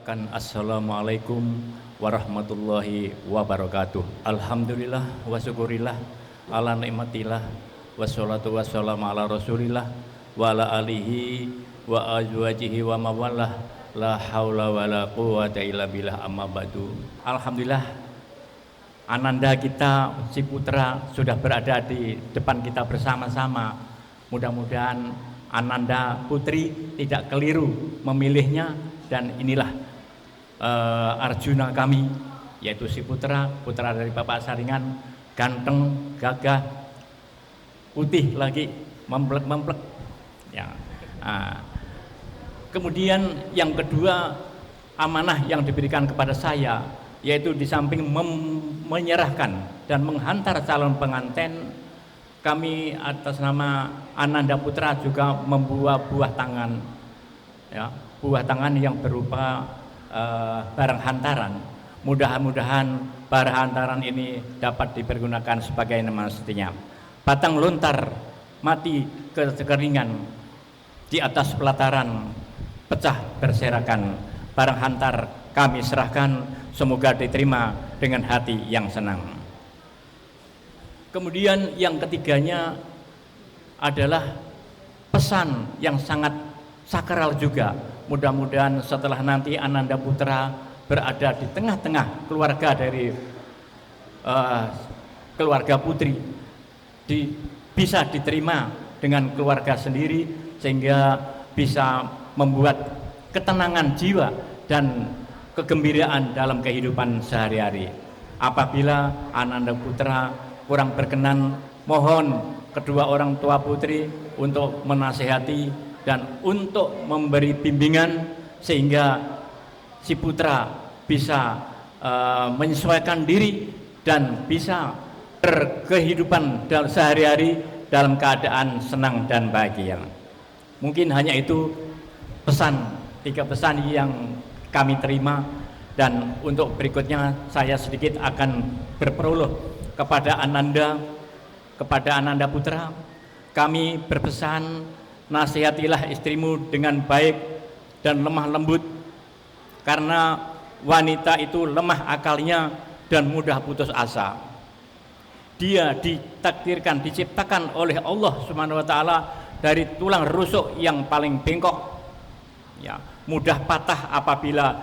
mengucapkan Assalamualaikum warahmatullahi wabarakatuh. Alhamdulillah wa syukurillah ala nikmatillah wassalatu wassalamu ala rasulillah wa ala alihi wa azwajihi wa mawallah la haula wa la quwata illa billah amma ba'du. Alhamdulillah ananda kita si putra sudah berada di depan kita bersama-sama. Mudah-mudahan ananda putri tidak keliru memilihnya, dan inilah Arjuna kami, yaitu si putra dari Bapak Saringan, ganteng, gagah, putih lagi, memplek ya. Kemudian yang kedua, amanah yang diberikan kepada saya, yaitu di samping menyerahkan dan menghantar calon pengantin, kami atas nama Ananda Putra juga membawa buah tangan, ya, buah tangan yang berupa barang hantaran. Mudah-mudahan barang hantaran ini dapat dipergunakan sebagai nama mestinya. Batang lontar mati kekeringan, di atas pelataran pecah berserakan. Barang hantar kami serahkan, semoga diterima dengan hati yang senang. Kemudian yang ketiganya adalah pesan yang sangat sakral juga. Mudah-mudahan setelah nanti Ananda Putra berada di tengah-tengah keluarga dari keluarga putri, bisa diterima dengan keluarga sendiri, sehingga bisa membuat ketenangan jiwa dan kegembiraan dalam kehidupan sehari-hari. Apabila Ananda Putra kurang berkenan, mohon kedua orang tua putri untuk menasehati dan untuk memberi bimbingan, sehingga si putra bisa menyesuaikan diri dan bisa berkehidupan dalam sehari-hari dalam keadaan senang dan bahagia. Mungkin hanya itu tiga pesan yang kami terima, dan untuk berikutnya saya sedikit akan berprolog kepada Ananda Putra. Kami berpesan, nasihatilah istrimu dengan baik dan lemah lembut, karena wanita itu lemah akalnya dan mudah putus asa. Dia ditakdirkan, diciptakan oleh Allah Subhanahu wa taala dari tulang rusuk yang paling bengkok, ya, mudah patah apabila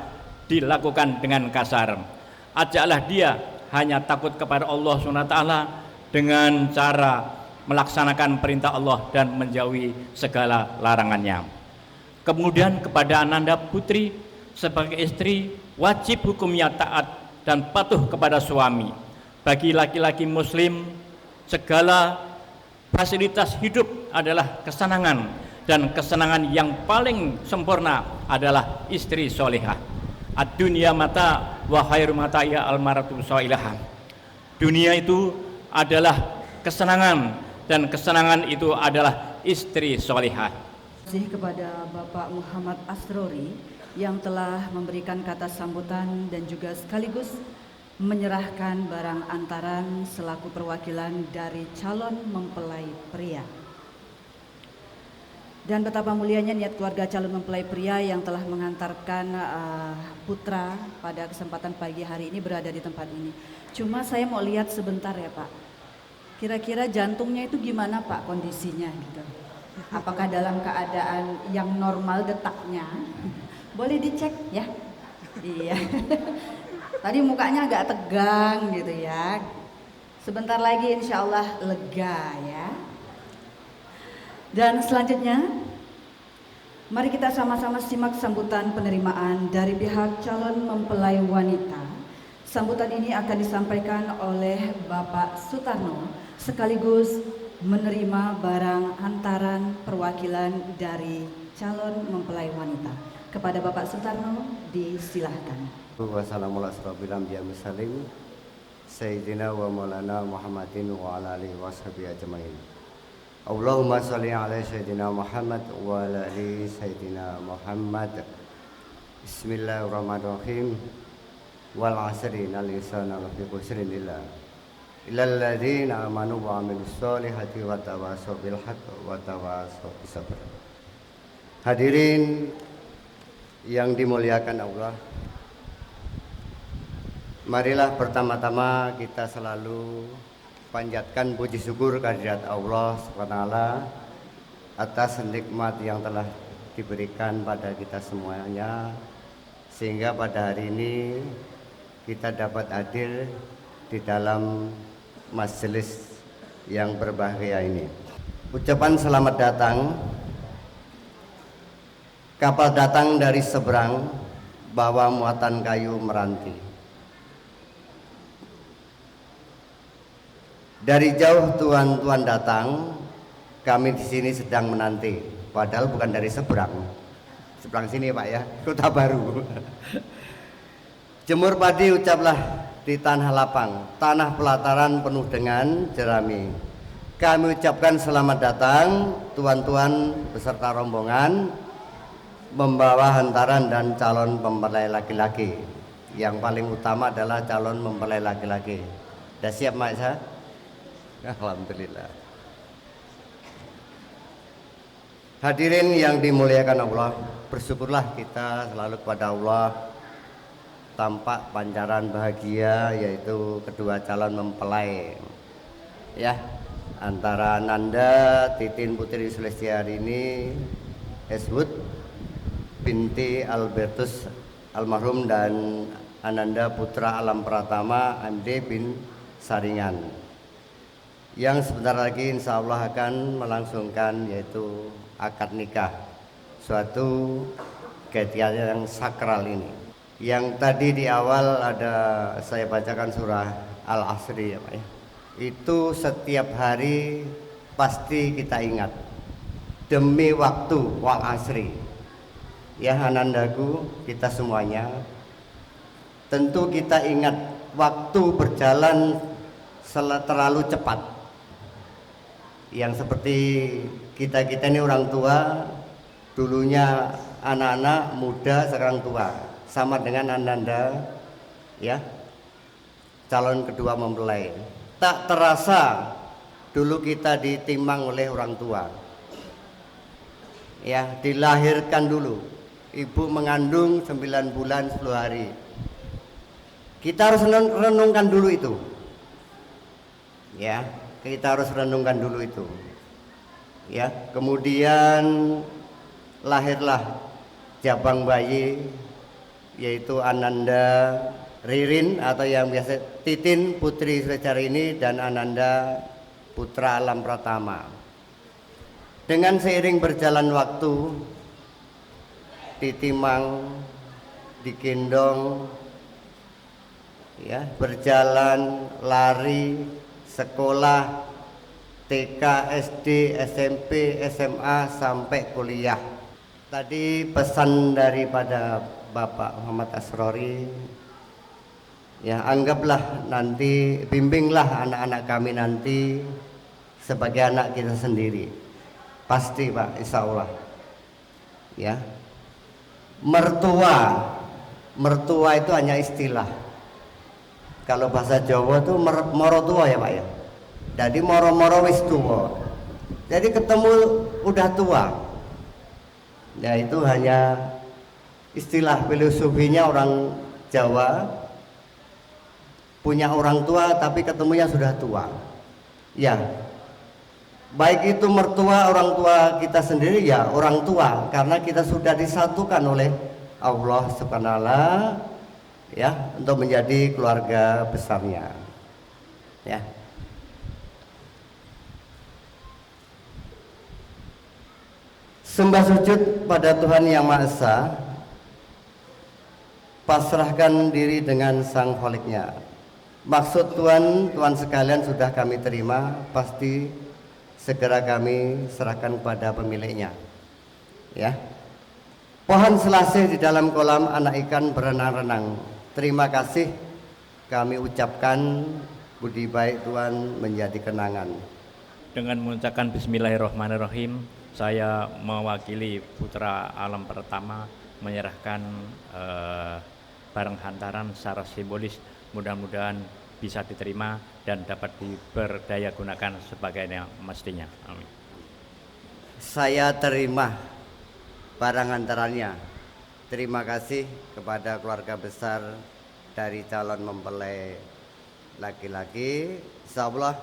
dilakukan dengan kasar. Ajaklah dia hanya takut kepada Allah Subhanahu wa taala dengan cara melaksanakan perintah Allah dan menjauhi segala larangannya. Kemudian kepada Ananda Putri, sebagai istri wajib hukumnya taat dan patuh kepada suami. Bagi laki-laki muslim, segala fasilitas hidup adalah kesenangan, dan kesenangan yang paling sempurna adalah istri solehah. Ad-dunya mata wa khairu mata ya almaratu solehah. Dunia itu adalah kesenangan, dan kesenangan itu adalah istri solehah. Terima kasih kepada Bapak Muhammad Asrori yang telah memberikan kata sambutan dan juga sekaligus menyerahkan barang antaran selaku perwakilan dari calon mempelai pria. Dan betapa mulianya niat keluarga calon mempelai pria yang telah mengantarkan putra pada kesempatan pagi hari ini berada di tempat ini. Cuma saya mau lihat sebentar ya Pak. Kira-kira jantungnya itu gimana Pak kondisinya gitu? Apakah dalam keadaan yang normal detaknya? Boleh dicek ya? Iya. Tadi mukanya agak tegang gitu ya. Sebentar lagi insya Allah lega ya. Dan selanjutnya, mari kita sama-sama simak sambutan penerimaan dari pihak calon mempelai wanita. Sambutan ini akan disampaikan oleh Bapak Sutarno, sekaligus menerima barang hantaran perwakilan dari calon mempelai wanita. Kepada Bapak Sutarno disilahkan. Wassalamualaikum Sayyidina wa maulana Muhammadin wa ala alihi wa sahbihi ajma'in. Allahumma salli ala Sayyidina Muhammad wa ala alihi Sayyidina Muhammad. Bismillahirrahmanirrahim. Wal asri innal insana lafi khusrin illal ladzina amanu wa amilus solihati wa tawassaw bil haqqi wa tawassaw bis sabr. Hadirin yang dimuliakan Allah, marilah pertama-tama kita selalu panjatkan puji syukur kehadirat Allah SWT atas nikmat yang telah diberikan pada kita semuanya, sehingga pada hari ini kita dapat hadir di dalam majelis yang berbahagia ini. Ucapan selamat datang. Kapal datang dari seberang, bawa muatan kayu meranti. Dari jauh tuan-tuan datang, kami di sini sedang menanti. Padahal bukan dari seberang. Seberang sini Pak ya, Kota Baru. Jemur padi ucaplah di tanah lapang, tanah pelataran penuh dengan jerami. Kami ucapkan selamat datang tuan-tuan beserta rombongan membawa hantaran dan calon mempelai laki-laki. Yang paling utama adalah calon mempelai laki-laki. Sudah siap Mak Isa? Alhamdulillah. Hadirin yang dimuliakan Allah, bersyukurlah kita selalu kepada Allah. Tampak pancaran bahagia yaitu kedua calon mempelai ya, antara Nanda Titin Putri Sulestiari ini Eswood binti Albertus almarhum dan Ananda Putra Alam Pratama MD bin Saringan, yang sebentar lagi insya Allah akan melangsungkan yaitu akad nikah, suatu kegiatan yang sakral ini. Yang tadi di awal ada saya bacakan surah Al-Asri ya Pak ya. Itu setiap hari pasti kita ingat, demi waktu wal asri ya anandaku, kita semuanya tentu kita ingat waktu berjalan terlalu cepat. Yang seperti kita ini orang tua, dulunya anak-anak muda, sekarang tua, sama dengan Ananda ya, calon kedua mempelai. Tak terasa dulu kita ditimang oleh orang tua ya, dilahirkan dulu, ibu mengandung 9 bulan 10 hari. Kita harus renungkan dulu itu ya, kita harus renungkan dulu itu ya. Kemudian lahirlah jabang bayi yaitu Ananda Ririn atau yang biasa Titin Putri Sulestiari ini dan Ananda Putra Alam Pratama. Dengan seiring berjalan waktu, ditimang, digendong ya, berjalan, lari, sekolah TK, SD, SMP, SMA sampai kuliah. Tadi pesan daripada Bapak Muhammad Asrori ya, anggaplah nanti, bimbinglah anak-anak kami nanti sebagai anak kita sendiri. Pasti Pak, insya Allah ya. Mertua itu hanya istilah. Kalau bahasa Jawa itu moro tua ya Pak ya. Jadi moro-moro wis tua. Jadi ketemu udah tua. Ya itu hanya istilah, filosofinya orang Jawa, punya orang tua tapi ketemunya sudah tua. Ya. Baik itu mertua, orang tua kita sendiri ya orang tua, karena kita sudah disatukan oleh Allah Subhanahu wa taala ya, untuk menjadi keluarga besarnya ya. Sembah sujud pada Tuhan Yang Maha Esa, pasrahkan diri dengan Sang Kholiknya. Maksud Tuhan sekalian sudah kami terima, pasti segera kami serahkan kepada pemiliknya ya. Pohon selasih di dalam kolam anak ikan berenang-renang. Terima kasih kami ucapkan, budi baik Tuhan menjadi kenangan. Dengan mengucapkan Bismillahirrahmanirrahim, saya mewakili Putra Alam Pertama menyerahkan barang hantaran secara simbolis, mudah-mudahan bisa diterima dan dapat diberdaya gunakan sebagaimana mestinya. Amin. Saya terima barang hantarannya, terima kasih kepada keluarga besar dari calon mempelai laki-laki. Insyaallah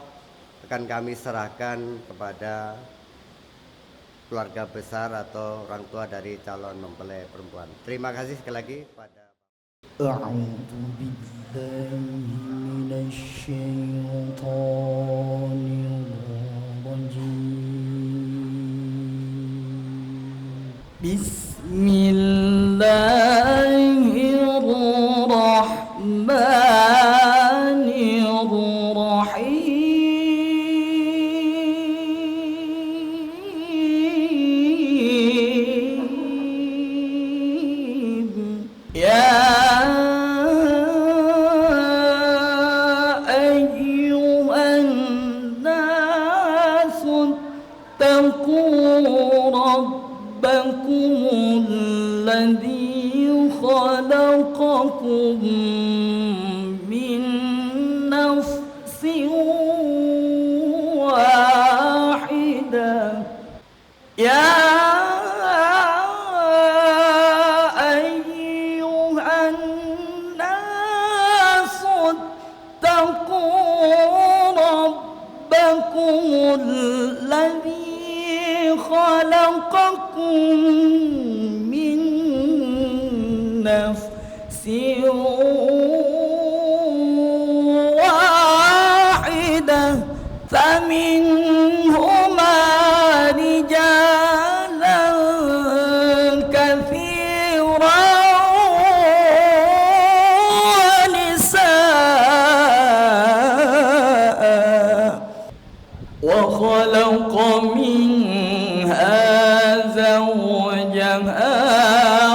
akan kami serahkan kepada keluarga besar atau orang tua dari calon mempelai perempuan. Terima kasih sekali lagi pada A'udzu billahi minasy syaithanir rajim. Bismillahirrahmanirrahim. Ya ayyuhan nasu taqu rabbakumul ladzi khalaqakum min nafsin wahidah. Ya الذي خلقكم من نفس واحدة فمنهما رجالا كثيرا ونساء وخلق منها زوجها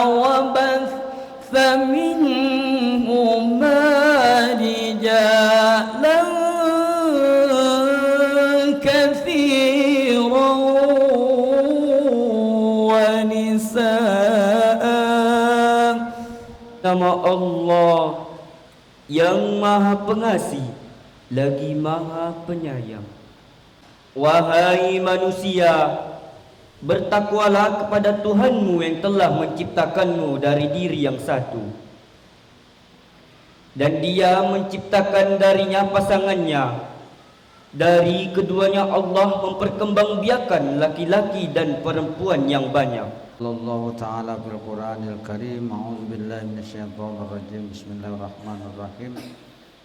وبث منهما رجالا كثيرا ونساء. Nama Allah yang Maha Pengasih lagi Maha Penyayang. Wahai manusia, bertakwalah kepada Tuhanmu yang telah menciptakanmu dari diri yang satu, dan Dia menciptakan darinya pasangannya. Dari keduanya Allah memperkembangbiakan laki-laki dan perempuan yang banyak. Allah Ta'ala fil Quranil Karim. A'udzu billahi minasyaitonir rajim. Bismillahirrahmanirrahim.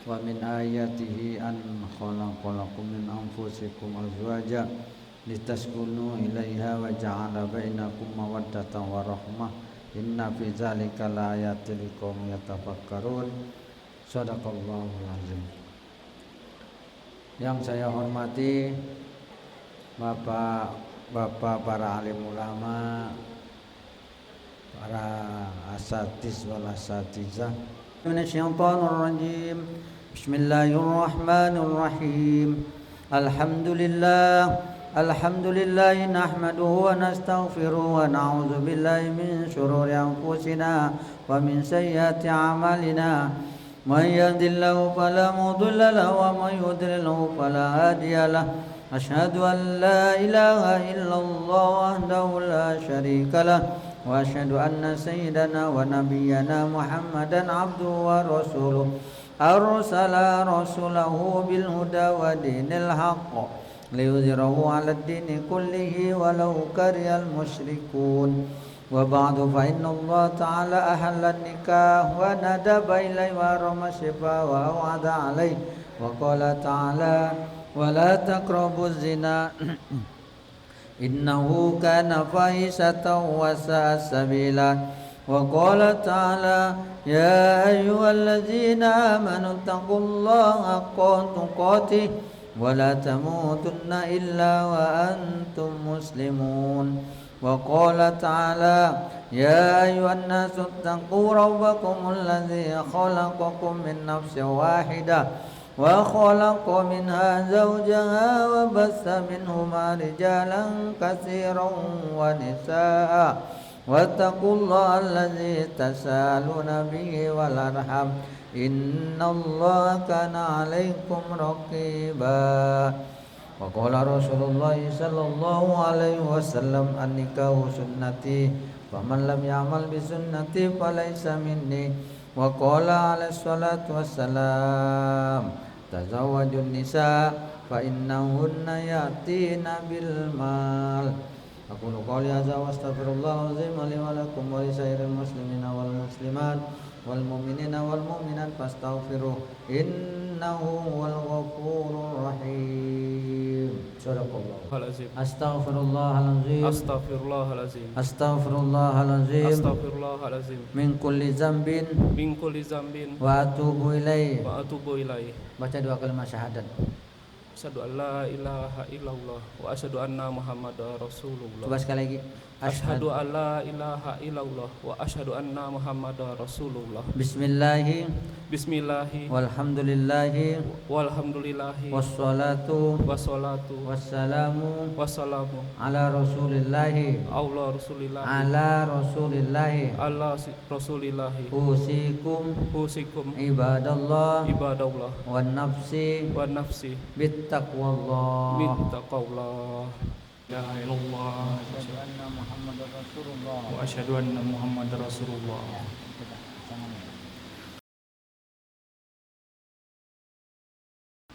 Wa min ayatihi an khalaqalakum min anfusikum azwaja litaskunu ilaiha wa ja'ala bainakum mawaddatan wa rahmah. Inna fi dzalika laayatin liqaumin yatafakkarun. Shadaqallahul azim. Yang saya hormati Bapak para alim ulama, para asatiz wal asatizah. Minasyaitonir rajim. Bismillahirrahmanirrahim. Alhamdulillah nahmaduhu wa nastaghfiruhu wa na'udzu billahi min shururi anfusina wa min sayyiati a'malina. Man yahdihillahu fala mudilla lahu wa man yudlilhu fala hadiya lahu. Asyhadu an la ilaha illallah wahdahu la syarika lahu wa asyhadu anna sayyidana wa nabiyyana Muhammadan abduhu wa rasuluh. Arsala rasulahu bil huda wa dinil haqq liyudhhirahu 'alad dini kullihi walau karihal musyrikun. Wa ba'du fa inna Allah ta'ala ahalla nikah wa nadaba ilaihi wa harrama shifa wa wa'ada 'alaihi wa qala ta'ala wa la taqrabuz zina innahu kana fahisatan wa sa'a sabila. Wa qala ta'ala ya ayyuhalladzina amanu taqullaha haqqa tuqatih wa la tamutunna illa wa antum muslimun. Wa qala ta'ala ya ayyuhan nasu taqu rabbakum alladzi khalaqakum min nafsin wahidah wa khalaqa minha zawjaha wa bassa minhuma rijalan katsiran wa nisaa. Wattaqullaha allazi tasaaluna bihi wal arham innallaha kana 'alaikum raqiba. Wa qala Rasulullah sallallahu alaihi wasallam an-nikahu sunnati faman lam ya'mal bi sunnati falaysa minni wa qala alaihi salatu wassalam tazawwajun nisa fa innahunna yatina bil mal. Aqulu qawli hadza wa astaghfirullahal azim li wa lakum wa li sairil muslimina wal muslimat wal mu'minina wal mu'minat fastaghfiruh innahu huwal ghafurur rahim. Astagfirullahalazim. Astaghfirullahalazim. Astagfirullahalazim. Astaghfirullahalazim. Astagfirullahalazim. Min kulli zambin Min kulli zambin wa atubu ilaih. wa atubu ilaih. Baca 2 kalimat syahadat. Asyhadu an la ilaha illallah wa asyhadu anna Muhammadar Rasulullah. Coba sekali lagi. Asyhadu an la ilaha illallah wa asyhadu anna Muhammadar Rasulullah. Bismillahi Bismillahi walhamdulillahi walhamdulillahi wassalatu wassalatu wassalamu wassalamu ala rasulillahi Allah Rasulillah ala rasulillahi Allah Rasulillahi usikum husikum ibadallah ibadallah wan nafsi wa nafsi bittaqwallah. min taqwallah. La ilaha illallah Anna Muhammadar Rasulullah. wa asyhadu anna Muhammadar Rasulullah.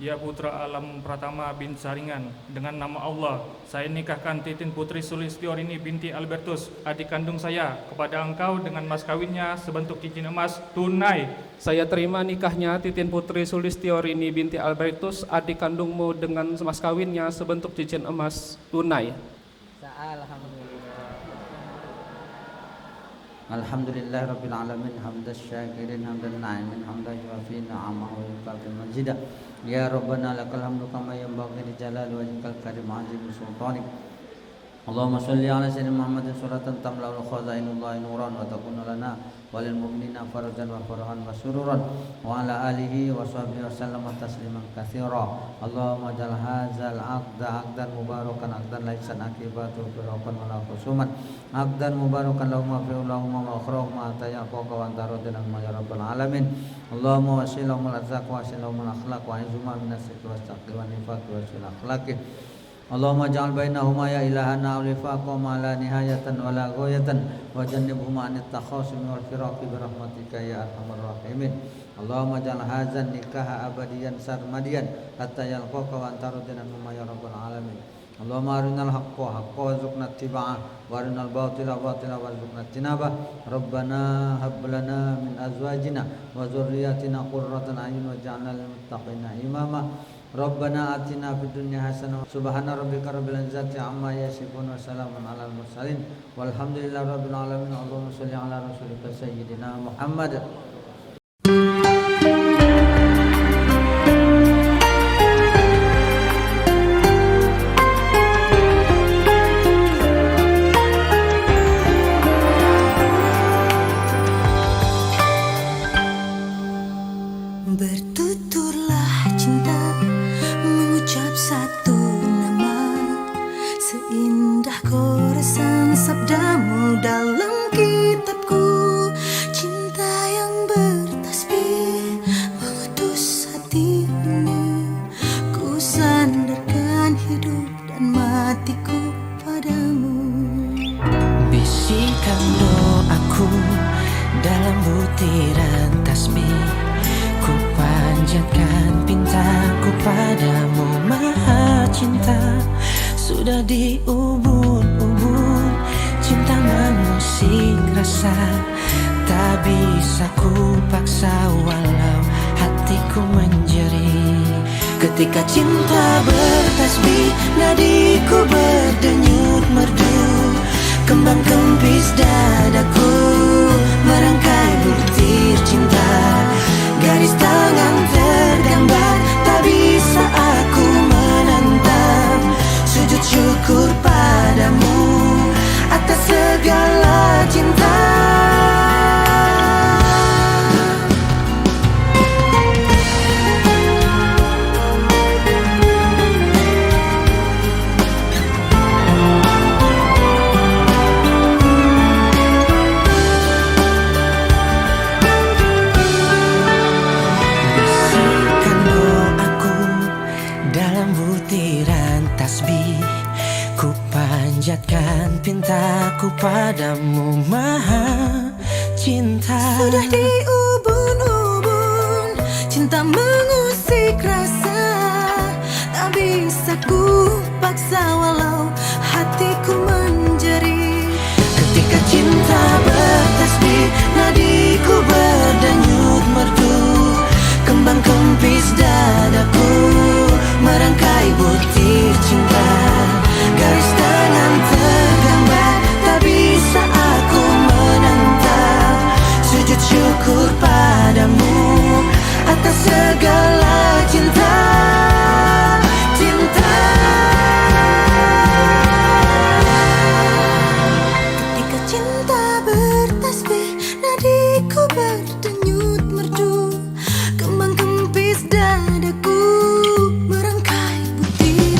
Ya putra Alam Pratama bin Saringan, dengan nama Allah, saya nikahkan Titin Putri Sulistiorini binti Albertus, adik kandung saya, kepada engkau dengan mas kawinnya sebentuk cincin emas tunai. Saya terima nikahnya Titin Putri Sulistiorini binti Albertus, adik kandungmu, dengan mas kawinnya sebentuk cincin emas tunai. Alhamdulillah Rabbil Alamin hamdas syakirin hamdan na'imin hamdan yuafi na'amahu wa yukafi mazidah. Ya Rabbana lakal hamdu kama yanbaghi li jalali wajhikal karim azim sultanik. Allahumma sholli ala sayyidina Muhammadin suratan tamla'ul khazainullahi nuran wa takunu lana walil mu'minina farajan wa farahan wa sururan wa ala alihi wa sahbihi wa sallam tasliman katsira. Allahumma jal hadzal aqda aqdan mubarakan aqdan laisan akibatu firaqan wa la khusuman aqdan mubarakan lahum fi ulahum wa akhrahum atayaqa wa antaradina ya rabbal alamin. Allahumma wasilahum al-arzaq wa wasilahum al-akhlaq wa izuma min as-sidq wa as-saqi wa nifaq wa sil akhlaqi. Allahumma ja'al bainahuma ya ilahana ulifaqum ala nihayatan wala ghayatan wa jannibhuma anit takhasum wal firaqi bi rahmatika ya arhamar rahimin. Allahumma ja'al hadzal nikaha abadiyan sarmadiyan hatta yalqaka wa anta radina ya rabbal alamin. Allahumma arinal haqqa haqqa warzuqna ittiba'ah wa arinal batila batila warzuqna ijtinabah. Rabbana hab lana min azwajina wa dhurriyyatina qurratan a'yun waj'alna lil muttaqina imama. Rabbana atina fid dunya hasanah. Subhana rabbika rabbil izzati amma yasifun wa salamun alal mursalin walhamdulillahi rabbil alamin. Allahumma shalli ala rasulika sayyidina Muhammad. Bertuturlah cinta mengucap satu nama, seindah goresan sabdamu dalam kitabku. Cinta yang bertasbih mengutus hati ini, ku sandarkan hidup dan matiku padamu. Bisikan doaku dalam butiran tasbih, ku panjatkan pintaku padamu maha cinta. Sudah diubun-ubun cinta mengusik rasa, tak bisa ku paksa walau hatiku menjerit. Ketika cinta bertasbih, nadiku berdenyut merdu, kembang kempis dadaku merangkai butir cinta. Garis tangan tergambar, tak bisa aku menentang. Sujud syukur padamu atas segala cinta. panjatkan pintaku padamu Maha Cinta. Sudah diubun-ubun, cinta mengusik rasa, tak bisa ku paksa walau hatiku menjerit. Ketika cinta bertasbih, nadiku berdenyut merdu, kembang kempis dadaku merangkai butir cinta. Garis tangan tergambar, tak bisa aku menentang. Sujud syukur padamu atas segala cinta. Cinta. Ketika cinta bertasbih, nadiku berdenyut merdu, kembang kempis dadaku merangkai butir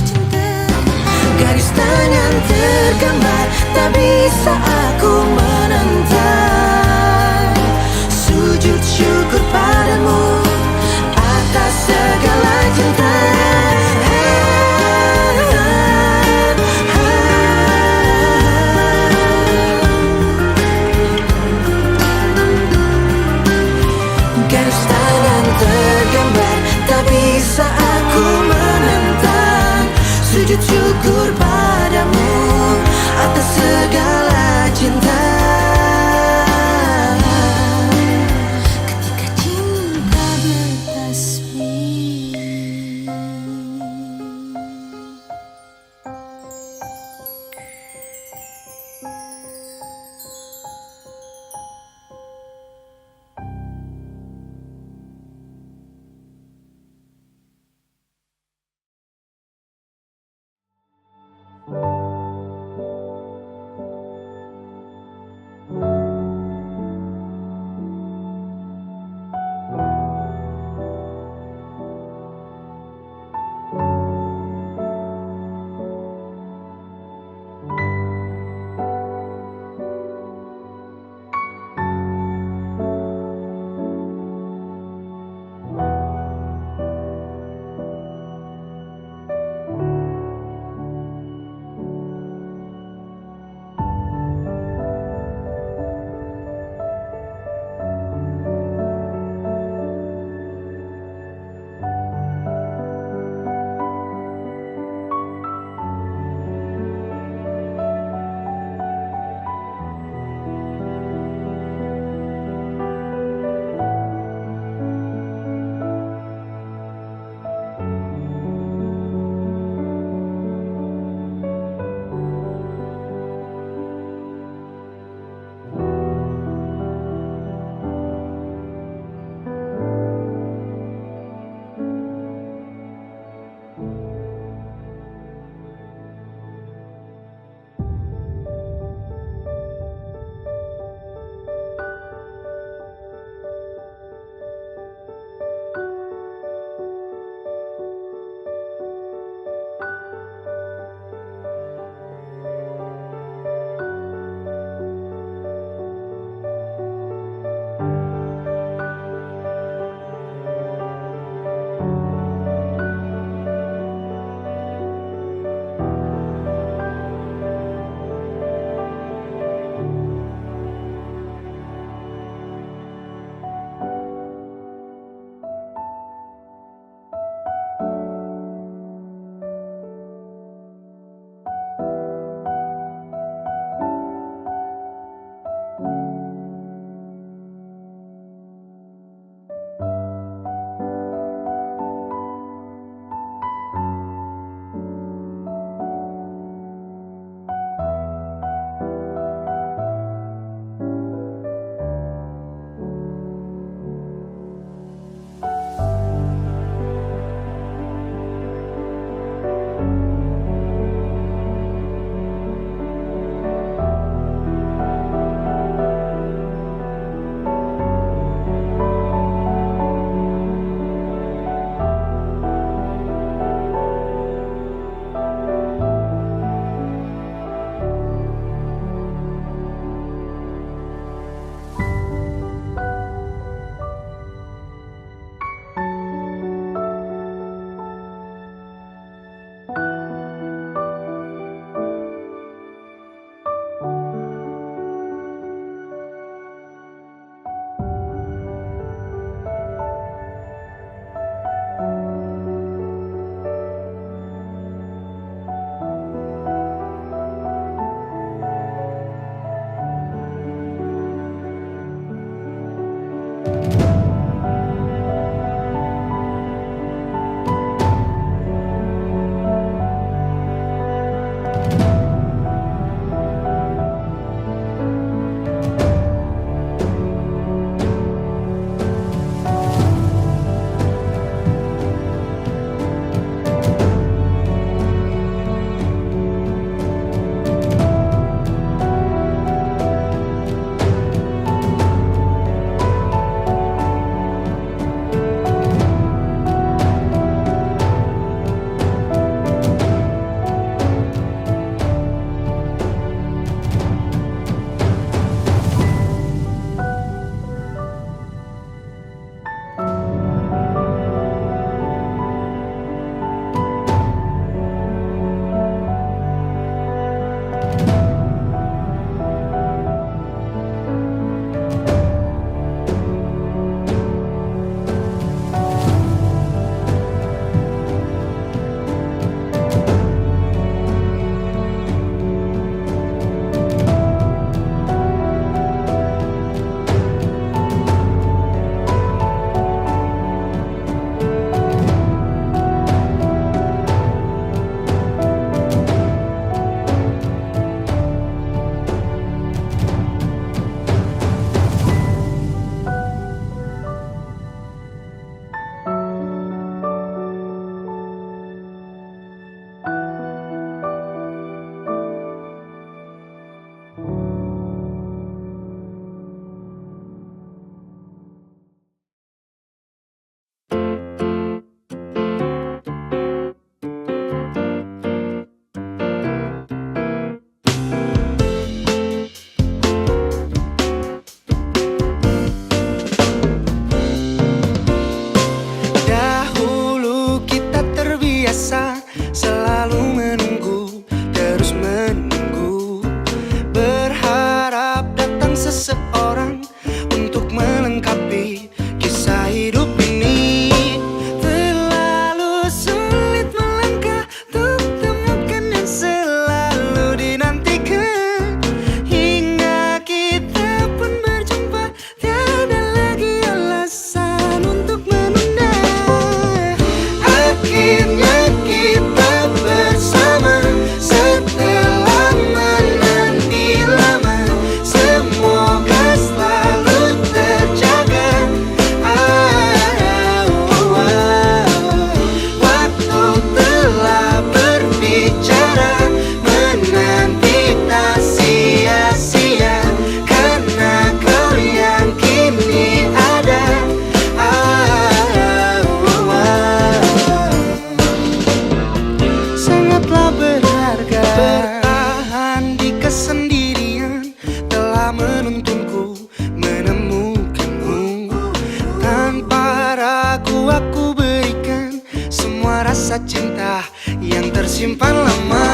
rasa cinta yang tersimpan lama.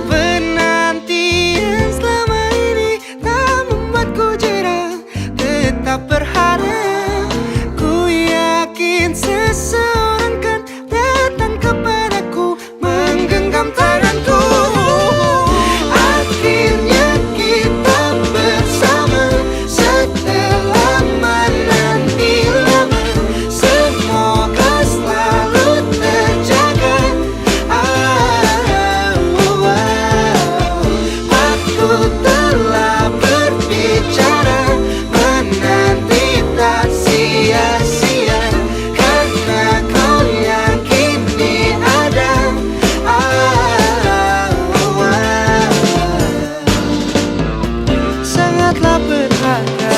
Penantian selama ini tak membuatku jera, tetap berharap. Ku yakin seseorang kan datang kepadaku, menggenggam tanganku. Akhirnya kita bersama setelah menanti lama. Semoga selalu terjaga. Aku telah berbicara, menanti tak sia-sia, karena kau yang kini ada. Sangatlah berharga.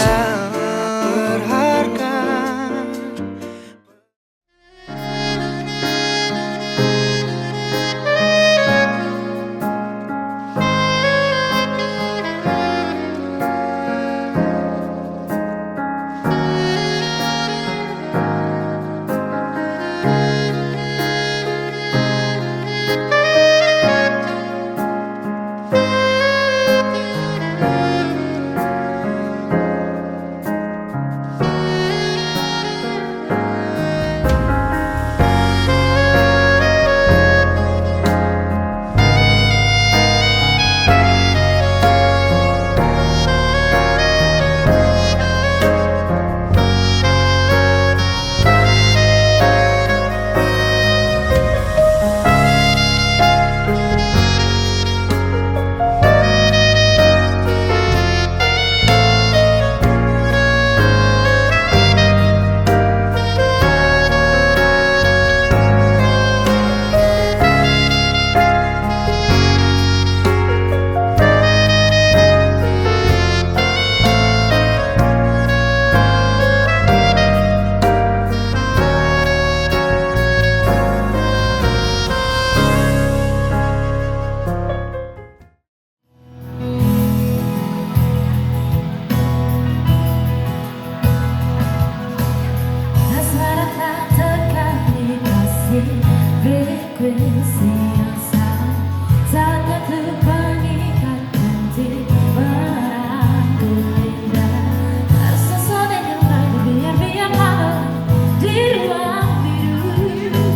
Asmara tak terkali kasih, frekuensi yang sama, saatnya untuk mengikat nanti merangkul indah. Harus sesuatu yang lain, biar malam di ruang biru.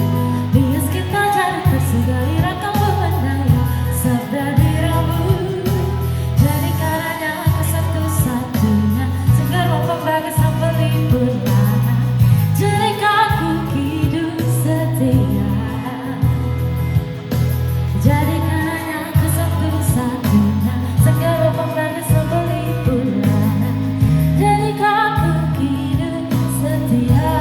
Bias kita jadi tersudahi rakam pemandang sabda di rambut. Jadi karanya aku satu-satunya segar membagai sampai liburan. Jadikan ku hidup setia. Jadikan hanya ku satu-satunya segala pembagai sebeli bulan. Jadikan ku hidup setia.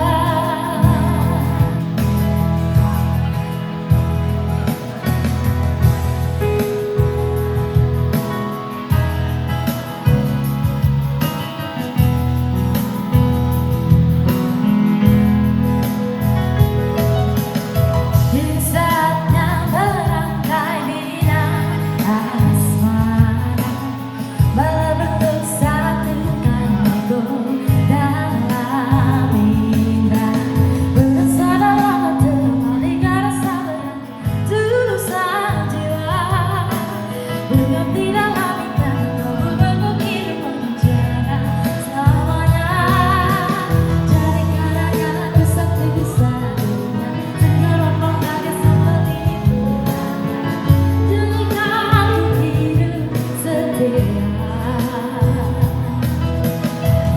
Di saatnya berangkai bidang asmara, malah bentuk satukan ego dalam indra. Bersama temani rasa berat tulusan jiwa, berganti dalam indah membentuk hidup menjadi selamanya. Jadikan hanya ku satu-satunya segala pembagai seperti bulan. Jadikan ku hidup setia.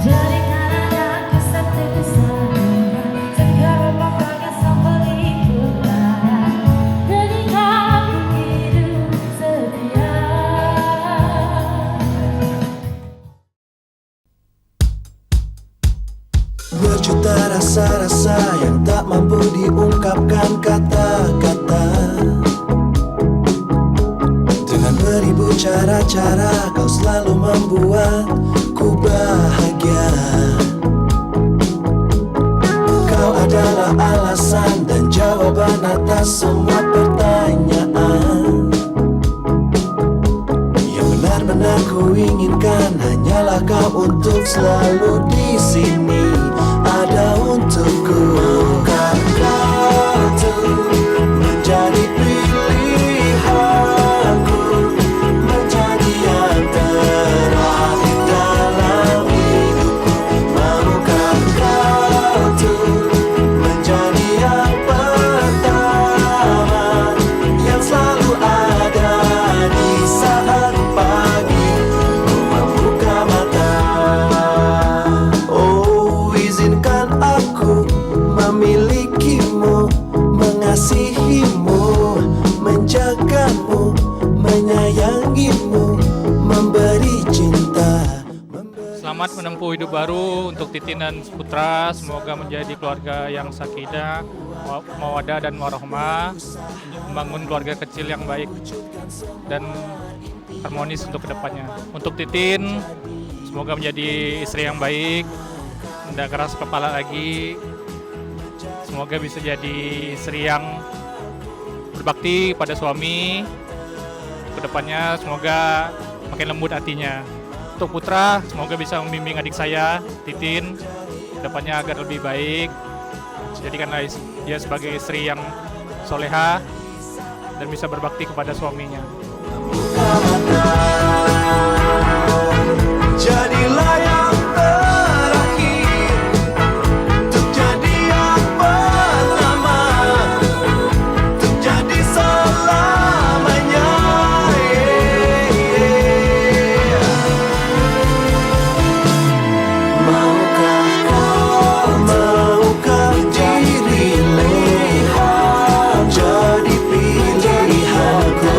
Jadikan hanya ku satu-satunya segala pembagai seperti bulan. Jadikan ku hidup setia. Berjuta rasa-rasa yang tak mampu diungkapkan kata-kata. Dengan beribu cara-cara kau selalu membuatku bahagia. Kau adalah alasan dan jawaban atas semua pertanyaan. Yang benar-benar ku inginkan hanyalah kau untuk selalu di sini, ada untukku. Kau tuh menyenangimu, memberi cinta. Selamat menempuh hidup baru untuk Titin dan Putra. Semoga menjadi keluarga yang sakinah, mawaddah dan warahmah, membangun keluarga kecil yang baik dan harmonis untuk kedepannya. Untuk Titin, semoga menjadi istri yang baik, tidak keras kepala lagi. Semoga bisa jadi istri yang berbakti pada suami. Kedepannya semoga makin lembut hatinya. Untuk Putra, semoga bisa membimbing adik saya, Titin, kedepannya agar lebih baik. Jadikanlah dia sebagai istri yang soleha dan bisa berbakti kepada suaminya. Jadilah yang terakhir untuk jadi yang pertama, untuk jadi selamanya. Maukah kau, maukah dirimu jadi pilihanku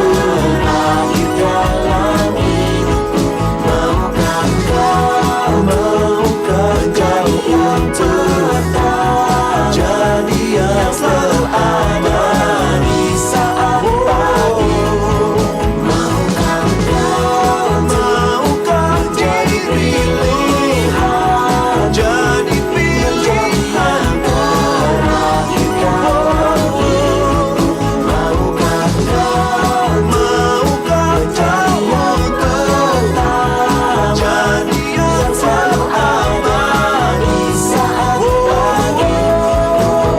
akhir dalam hidupku? Maukah kau, maukah kau untuk jadi yang selalu ada di saat pagi? Maukah kau, maukah dirimu jadi pilihanku akhir dalam hidupku? Maukah kau, maukah kau untuk jadi yang selalu ada di saat pagi?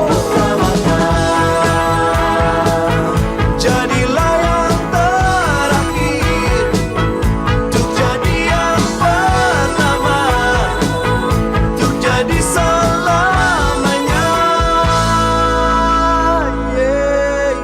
Buka mata, jadilah yang terakhir untuk jadi yang pertama, untuk jadi selamanya. Yeah, yeah.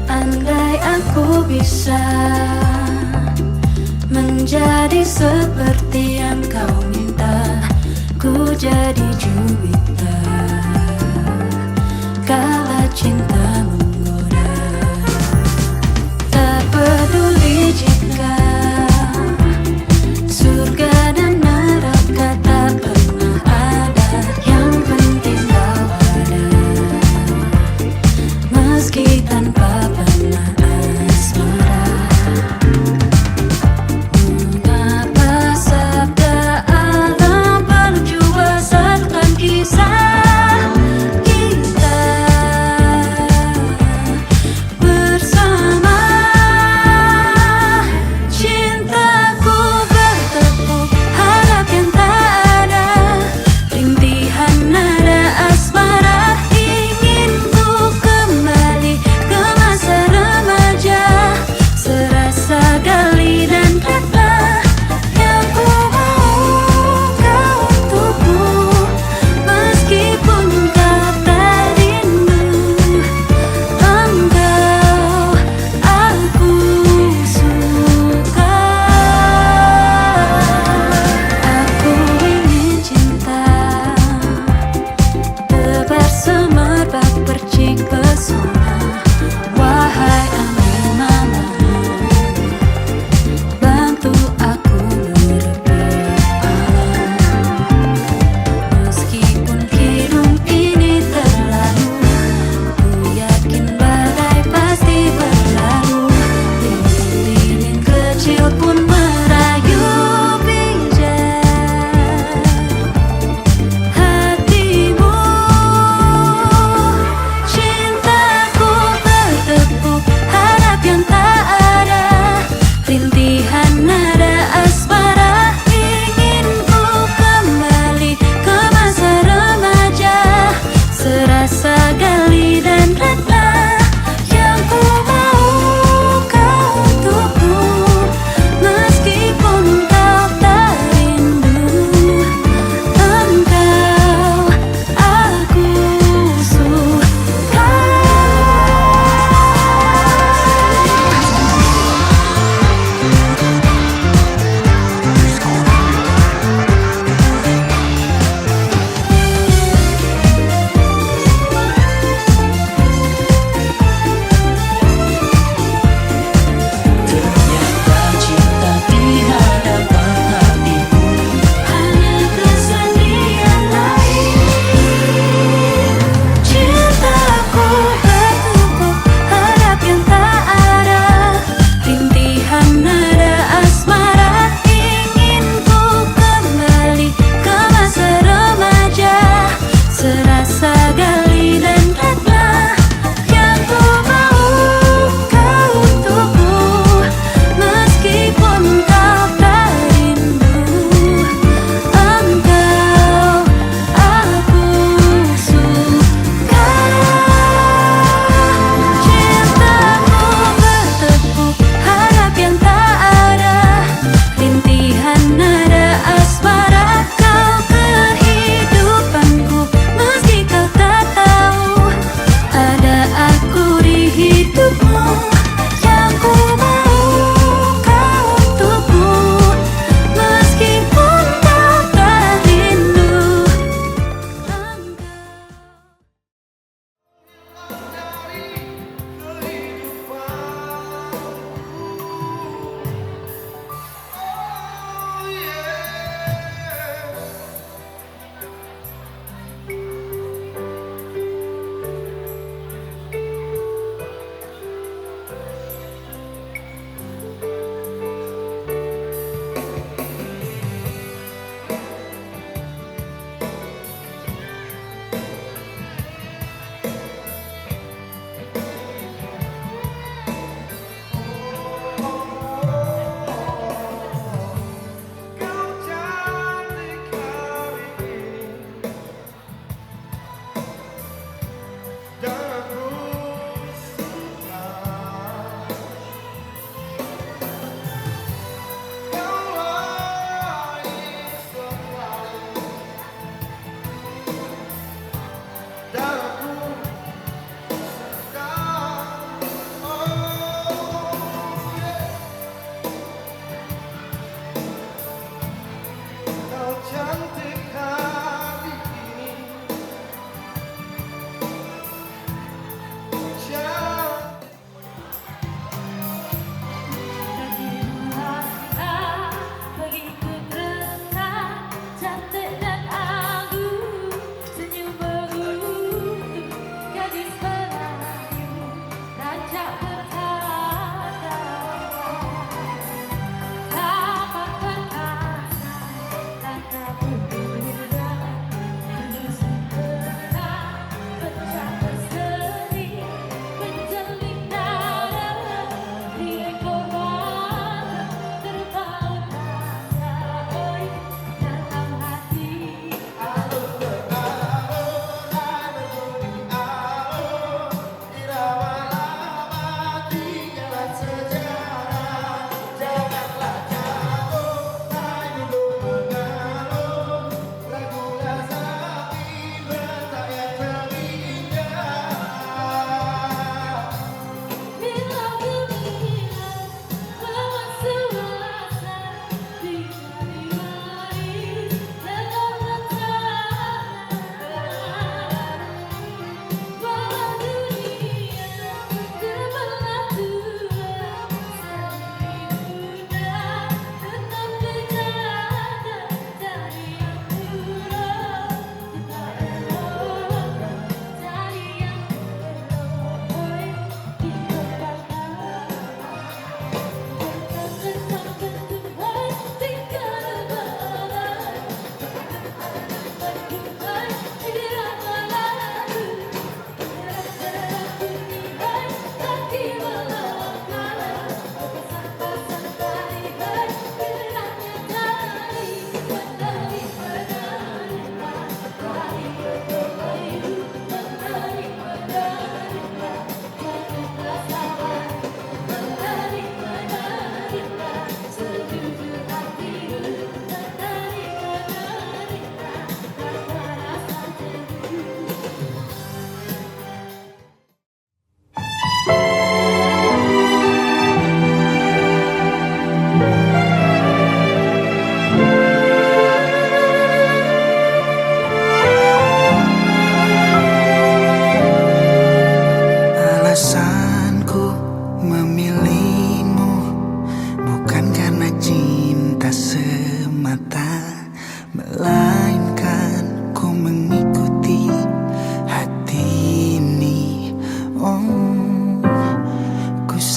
Andai aku bisa menjadi seperti yang kau minta, ku jadi juwita kala cinta menggoda. Tak peduli jika surga dan neraka tak pernah ada, yang penting kau ada, meski tanpa pernah asmara. Mengapa sabda alam perlu jua satukan kisah kita?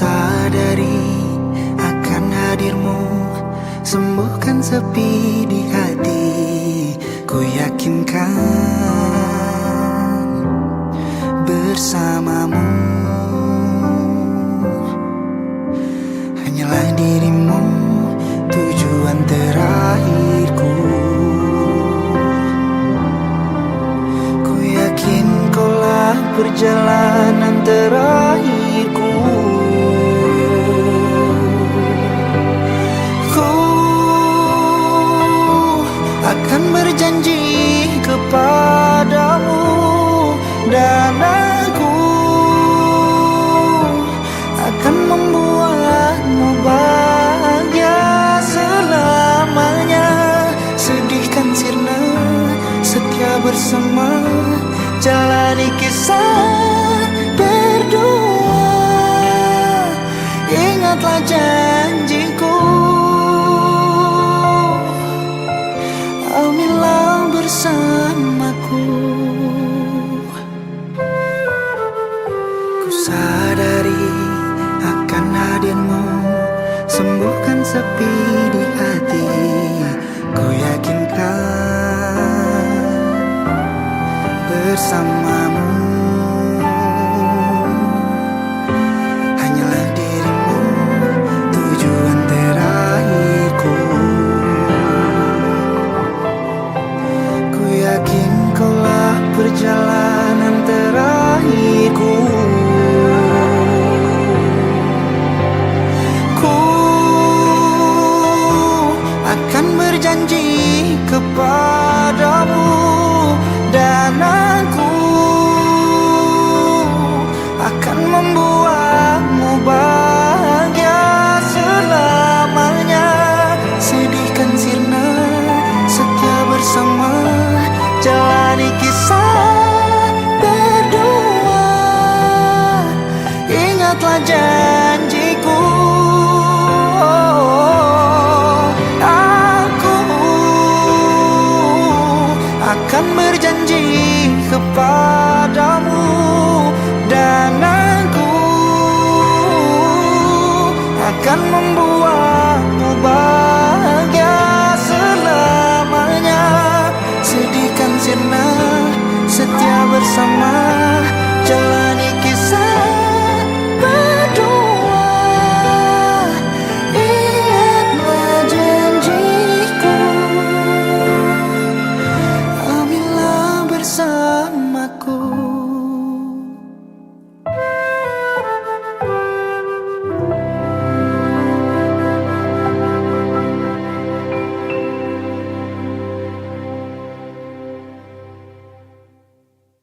sadari akan hadirmu, sembuhkan sepi di hati. Ku yakinkan bersamamu hanyalah dirimu, tujuan terakhirku. Ku yakin kaulah perjalanan terakhirku. Ku akan berjanji kepadamu dan aku akan membuatmu bahagia selamanya. Sedihkan sirna, setia bersama, jalani kisah berdua. Ingatlah janjiku, amillah bersamaku. Ku sadari akan hadirmu, sembuhkan sepi di hati. Ku yakinkan bersamamu hanyalah dirimu, tujuan terakhirku. Ku yakin kaulah perjalanan terakhirku. Ku akan berjanji kepadamu dan aku akan membuatmu bahagia selamanya. Sedihkan sirna, setia bersama, jalani kisah berdua. Ingatlah janji